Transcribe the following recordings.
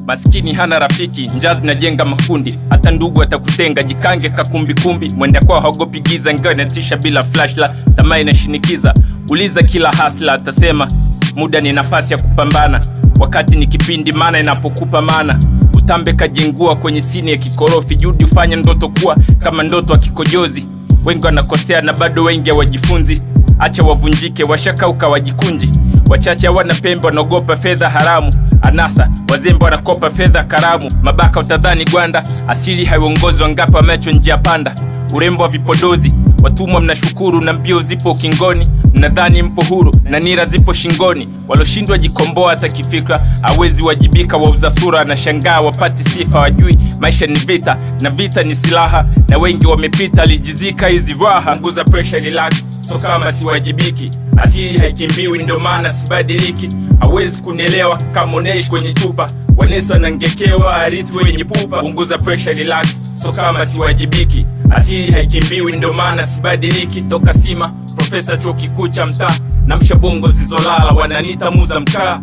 Maskini hana rafiki, njaa zinajenga makundi. Hata ndugu atakutenga, jikange kakumbi. Mwenda kwa haogopi giza, ingawa inatisha bila flashlight. Tamaa inashinikiza, uliza kila hasla atasema muda ni nafasi ya kupambana. Wakati ni kipindi, maana inapokupa maana. Utambe kajingua kwenye sini ya kikorofi. Juhudi ufanya ndoto kuwa kama ndoto wa kikojozi. Wengi wanakosea na bado wengi wajifunzi. Acha wavunjike, washakauka wajikunji. Wachache wana pembe, wanaogopa fedha haramu. Anasa, wazembe wanakopa fedha karamu. Mabaka utadhani gwanda, asili haiongozwi. Wangapi wameachwa njia panda. Urembo wa vipodozi, watumwa mnashukuru na mbio zipo ukingoni. Mnadhani mpo huru na nira zipo shingoni. Waloshindwa jikomboa hata kifikra, hawezi wajibika. Wauza sura na shangaa, wapati sifa. Wajui maisha ni vita na vita ni silaha. Na wengi wamepita, alijizika hizi raha. Punguza pressure, relax, so kama siwajibiki. Asili haikimbiwi, ndo maana sibadiliki. Hawezi kunielewa kama unaishi kwenye chupa. Wanesa na ngekewa, arithi wenye pupa. Punguza pressure, relax, so kama siwajibiki. Asili haikimbiwi, ndo maana sibadiliki. Toka Sima, profesa chuo kikuu cha mtaa. Namsha bongo zizolala, wananiita muza mkaa.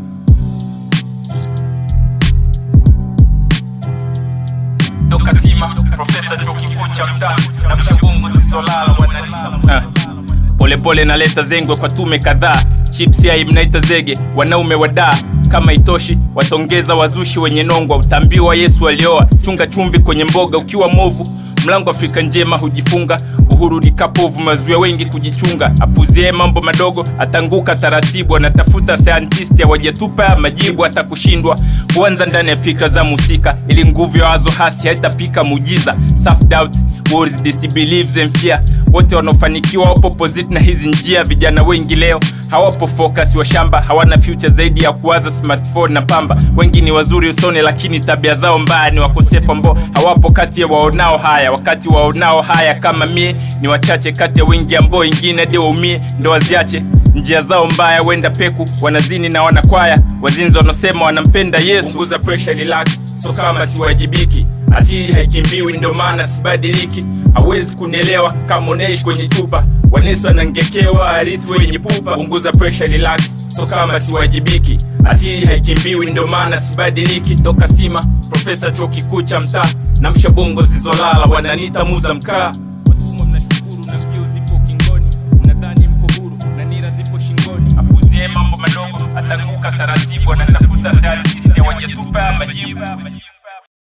Toka Sima, profesa chuo kikuu cha mtaa. Namsha bongo zizolala, wananiita mkaa. Pole naleta zengwe kwa tume kadhaa. Chips ya mnaita zege, wanaume wadaa. Kama itoshi, watongeza wazushi wenye nongwa. Utambiwa Yesu alioa, chunga chumvi kwenye mboga. Ukiwa movu, mlango Afrika njema hujifunga. Uhuru ni kapovu, mazuia wengi kujichunga. Apuzie mambo madogo, atanguka taratibu. Anatafuta scientist ya wajetupa majibu. Hata kushindwa, huanza ndani ya fikra za musika. Ili nguvu ya wazo hasi, haitapika mujiza. Self-doubts, worries, disbeliefs and fear. Wote wanofanikiwa wapo opposite na hizi njia. Vijana wengi leo hawapo focus, wa shamba hawana future zaidi ya kuwaza smartphone na pamba. Wengi ni wazuri usone, lakini tabia zao mbaya. Ni wakosefu ambao hawapo kati ya waonao haya. Wakati waonao haya kama mie, ni wachache kati ya wengi ambao wengine ndio umie. Ndo waziache njia zao mbaya, wenda peku, wanazini na wanakwaya. Wazinzi wanosema wanampenda Yesu. Punguza pressure, relax, so kama siwajibiki. Asili haikimbiwi, ndo maana sibadiliki. Hawezi kunielewa kama unaishi kwenye chupa. Wanesa na ngekewa, arithi wenye pupa. Punguza pressure, relax, so kama siwajibiki. Asili haikimbiwi, ndo maana sibadiliki. Toka Sima, profesa chuo kikuu cha mtaa. Namsha bongo zizolala, wananiita muza mkaa. Watumwa mnashukuru na mbio zipo ukingoni. Mnadhani mpo huru na nira zipo shingoni. Apuzie mambo madogo, atanguka taratibu. Anatafuta scientist ya wajetupa majibu.